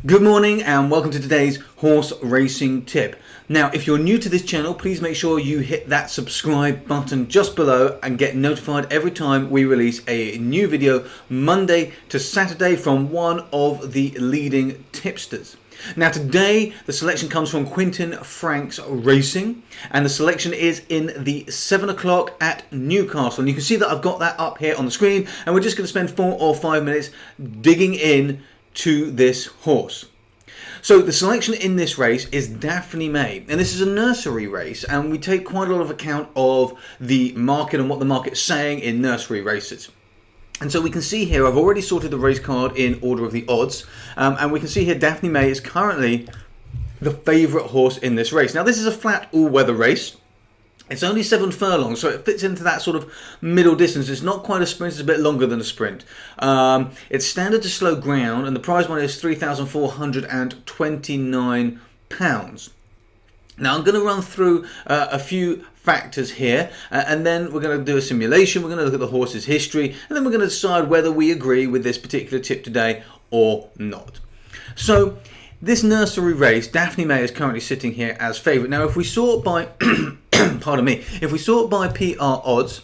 Good morning and welcome to today's horse racing tip. Now, if you're new to this channel, please make sure you hit that subscribe button just below and get notified every time we release a new video Monday to Saturday from one of the leading tipsters. Now today the selection comes from Quentin Frank's Racing, and the selection is in the 7 o'clock at Newcastle, and you can see that I've got that up here on the screen, and we're just going to spend 4 or 5 minutes digging in to this horse. So the selection in this race is Daphne May, and this is a nursery race, and we take quite a lot of account of the market and what the market's saying in nursery races. And so we can see here, I've already sorted the race card in order of the odds, and we can see here Daphne May is currently the favourite horse in this race. Now this is a flat all-weather race. It's only 7 furlongs, so it fits into that sort of middle distance. It's not quite a sprint, it's a bit longer than a sprint. It's standard to slow ground, and the prize money is £3,429. Now I'm going to run through a few factors here, and then we're going to do a simulation. We're going to look at the horse's history, and then we're going to decide whether we agree with this particular tip today or not. So this nursery race, Daphne May is currently sitting here as favourite. Now if we sort by pardon me, if we sort by PR odds,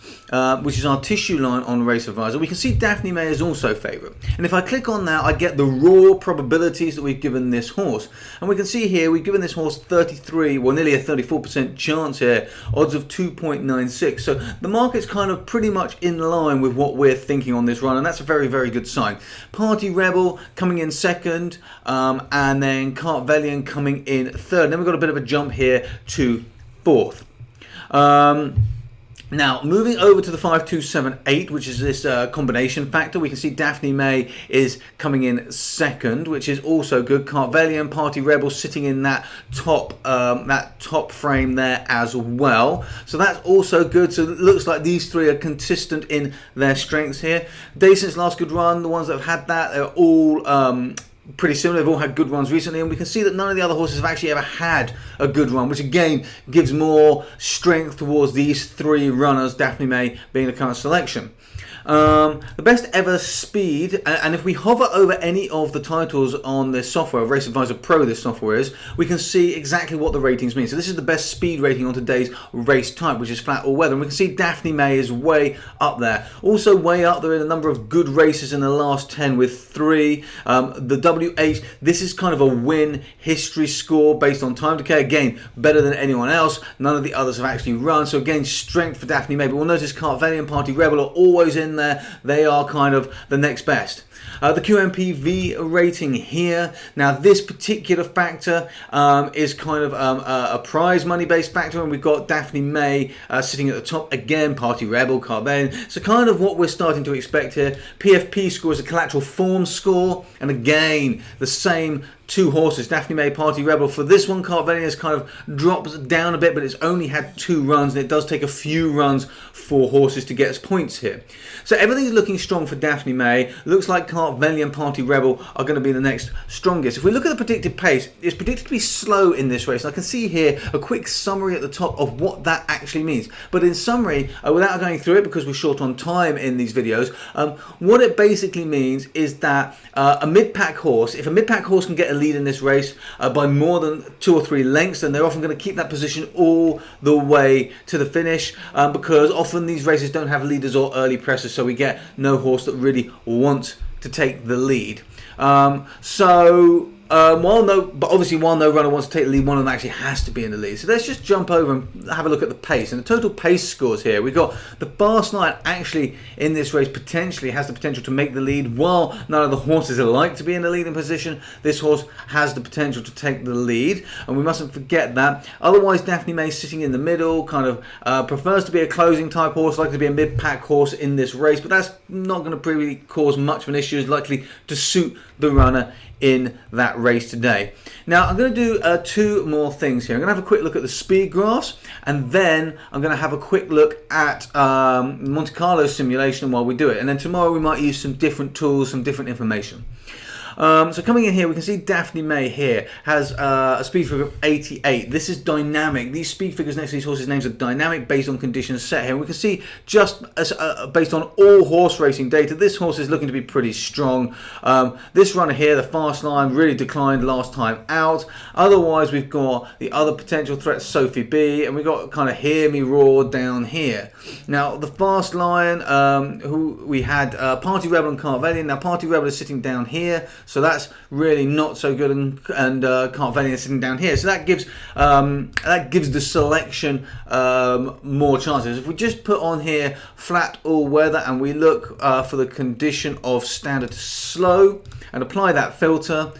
which is our tissue line on Race Advisor, we can see Daphne May is also favourite. And if I click on that, I get the raw probabilities that we've given this horse. And we can see here we've given this horse 33, well nearly a 34% chance here, odds of 2.96. So the market's kind of pretty much in line with what we're thinking on this run, and that's a very, very good sign. Party Rebel coming in second, and then Cartvelian coming in third. And then we've got a bit of a jump here to fourth. Now moving over to the 5278, which is this combination factor, we can see Daphne May is coming in second, which is also good. Cartvelian, Party Rebel sitting in that top frame there as well, so that's also good. So it looks like these three are consistent in their strengths here. Day since last good run, the ones that have had that, they're all pretty similar. They've all had good runs recently, and we can see that none of the other horses have actually ever had a good run, which again gives more strength towards these three runners, Daphne May being the current selection. The best ever speed, and if we hover over any of the titles on this software, Race Advisor Pro this software is, we can see exactly what the ratings mean. So this is the best speed rating on today's race type, which is flat all weather, and we can see Daphne May is way up there. Also way up there in a number of good races in the last 10 with 3. The WH, this is kind of a win history score based on time decay, again better than anyone else. None of the others have actually run, so again strength for Daphne May, but we'll notice Cartvelian, Party Rebel are always in there. They are kind of the next best. The QMPV rating here. Now this particular factor is kind of a prize money based factor, and we've got Daphne May sitting at the top again, Party Rebel, Cartvelian. So kind of what we're starting to expect here. PFP score is a collateral form score, and again the same two horses, Daphne May, Party Rebel. For this one, Cartvelian has kind of dropped down a bit, but it's only had 2 runs, and it does take a few runs for horses to get us points here. So everything's looking strong for Daphne May. Looks like Cartvelian, Party Rebel are going to be the next strongest. If we look at the predicted pace, it's predicted to be slow in this race. I can see here a quick summary at the top of what that actually means. But in summary, without going through it because we're short on time in these videos, what it basically means is that a mid-pack horse, if a mid-pack horse can get a lead in this race by more than 2 or 3 lengths, then they're often going to keep that position all the way to the finish, because often these races don't have leaders or early pressers, so we get no horse that really wants to take the lead. While no runner wants to take the lead, one of them actually has to be in the lead. So let's just jump over and have a look at the pace. And the total pace scores here, we've got the Fast Line actually in this race potentially has the potential to make the lead. While none of the horses are like to be in the leading position, this horse has the potential to take the lead, and we mustn't forget that. Otherwise, Daphne May sitting in the middle, kind of prefers to be a closing type horse, likely to be a mid-pack horse in this race, but that's not going to really cause much of an issue. It's likely to suit the runner in that race today. Now I'm going to do 2 more things here. I'm going to have a quick look at the speed graphs, and then I'm going to have a quick look at Monte Carlo simulation while we do it, and then tomorrow we might use some different tools, some different information. So coming in here, we can see Daphne May here has a speed figure of 88. This is dynamic. These speed figures next to these horses' names are dynamic based on conditions set here. We can see just as, based on all horse racing data, this horse is looking to be pretty strong. This runner here, the Fast Line, really declined last time out. Otherwise, we've got the other potential threats, Sophie B, and we've got kind of Hear Me Roar down here. Now, the Fast Line, who we had Party Rebel and Carvelian. Now, Party Rebel is sitting down here, so that's really not so good, and Carvelian is sitting down here. So that gives the selection more chances. If we just put on here flat all weather and we look for the condition of standard to slow and apply that filter,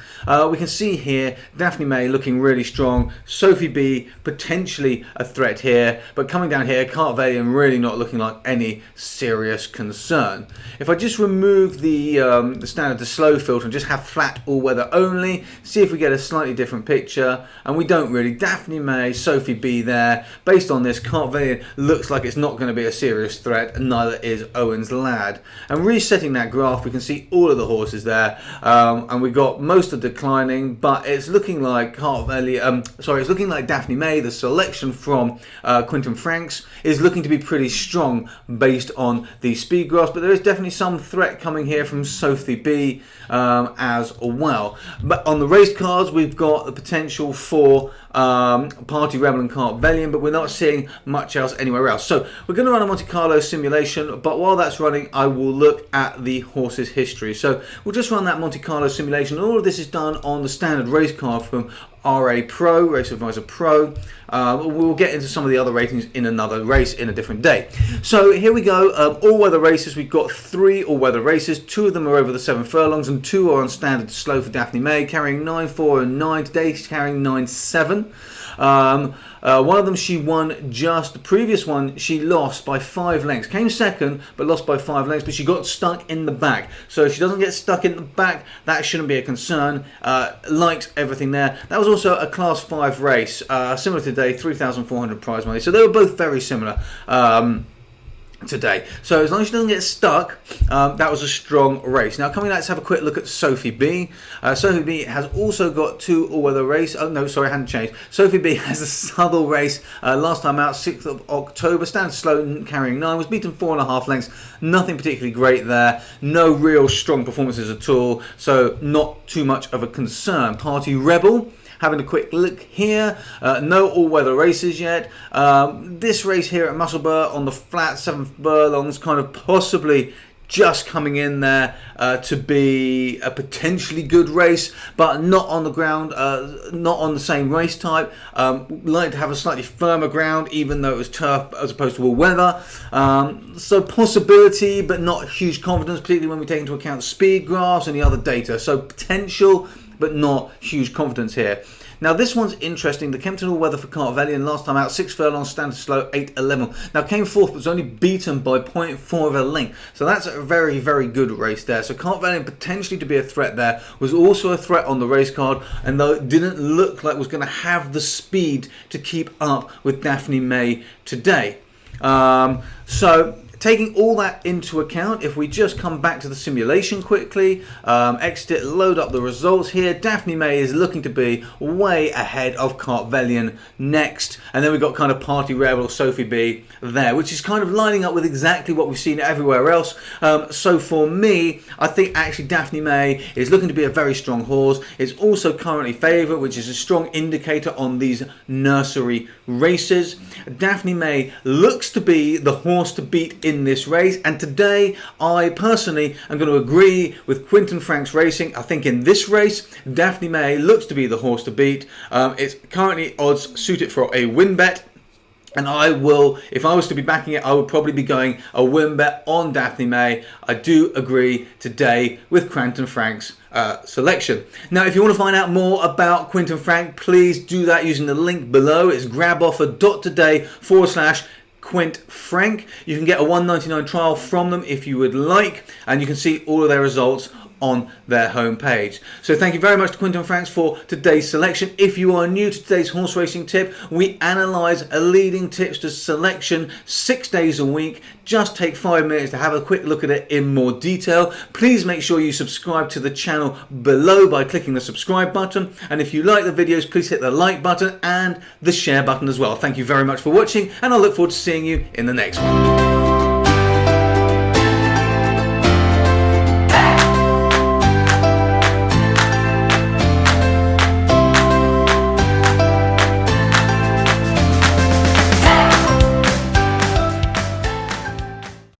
we can see here Daphne May looking really strong, Sophie B potentially a threat here, but coming down here, Carvelian really not looking like any serious concern. If I just remove the standard to slow filter and just have flat all weather only, see if we get a slightly different picture, and we don't really. Daphne May, Sophie B there. Based on this, Carvelian looks like it's not going to be a serious threat, and neither is Owen's Lad. And resetting that graph, we can see all of the horses there, and we got most of declining, but it's looking like it's looking like Daphne May, the selection from Quentin Franks, is looking to be pretty strong based on the speed graphs, but there is definitely some threat coming here from Sophie B as well. But on the race cards, we've got the potential for Party Rebel and Carvelian, but we're not seeing much else anywhere else. So we're going to run a Monte Carlo simulation, but while that's running, I will look at the horse's history. So we'll just run that Monte Carlo simulation. All of this is done on the standard race card from RA Pro, Race Advisor Pro. We'll get into some of the other ratings in another race in a different day. So here we go, all-weather races. We've got 3 all-weather races. 2 of them are over the 7 furlongs and 2 are on standard to slow for Daphne May, carrying 9.4 and 9. Today she's carrying 9.7. One of them she won just, the previous one she lost by 5 lengths. Came second, but lost by 5 lengths, but she got stuck in the back. So if she doesn't get stuck in the back, that shouldn't be a concern. Likes everything there. That was also a Class 5 race, similar to today, 3,400 prize money. So they were both very similar. Today. So as long as she doesn't get stuck, that was a strong race. Now coming out, let's have a quick look at Sophie B. Sophie B has also got 2 all-weather race. Oh no, sorry, I hadn't changed. Sophie B has a Southall race last time out, 6th of October. Standard slow, carrying 9. Was beaten 4.5 lengths. Nothing particularly great there. No real strong performances at all. So not too much of a concern. Party Rebel, having a quick look here, no all-weather races yet. This race here at Musselburgh on the flat 7 furlongs, kind of possibly just coming in there to be a potentially good race, but not on the ground, not on the same race type. Like to have a slightly firmer ground, even though it was turf as opposed to all weather. So possibility, but not huge confidence, particularly when we take into account speed graphs and the other data. So potential, but not huge confidence here. Now this one's interesting. The Kempton all-weather for Carvelian last time out, 6 furlongs, standard slow, 8.11. Now came 4th, but was only beaten by 0.4 of a length. So that's a very, very good race there. So Carvelian potentially to be a threat there. Was also a threat on the race card, and though it didn't look like it was going to have the speed to keep up with Daphne May today. So taking all that into account, if we just come back to the simulation quickly, exit it, load up the results here, Daphne May is looking to be way ahead of Carvelian next. And then we've got kind of Party Rebel, Sophie B there, which is kind of lining up with exactly what we've seen everywhere else. So for me, I think actually Daphne May is looking to be a very strong horse. It's also currently favourite, which is a strong indicator on these nursery races. Daphne May looks to be the horse to beat in this race, and today I personally am going to agree with Quentin Franks Racing. I think in this race Daphne May looks to be the horse to beat. It's currently odds suited for a win bet, and I will, if I was to be backing it, I would probably be going a win bet on Daphne May. I do agree today with Quentin Franks selection. Now if you want to find out more about Quentin Frank, please do that using the link below. It's graboffer.today/Quint Frank. You can get a $1.99 trial from them if you would like, and you can see all of their results on their homepage. So thank you very much to Quentin and Franks for today's selection. If you are new to today's horse racing tip, we analyse a leading tipster's selection 6 days a week. Just take 5 minutes to have a quick look at it in more detail. Please make sure you subscribe to the channel below by clicking the subscribe button. And if you like the videos, please hit the like button and the share button as well. Thank you very much for watching, and I look forward to seeing you in the next one.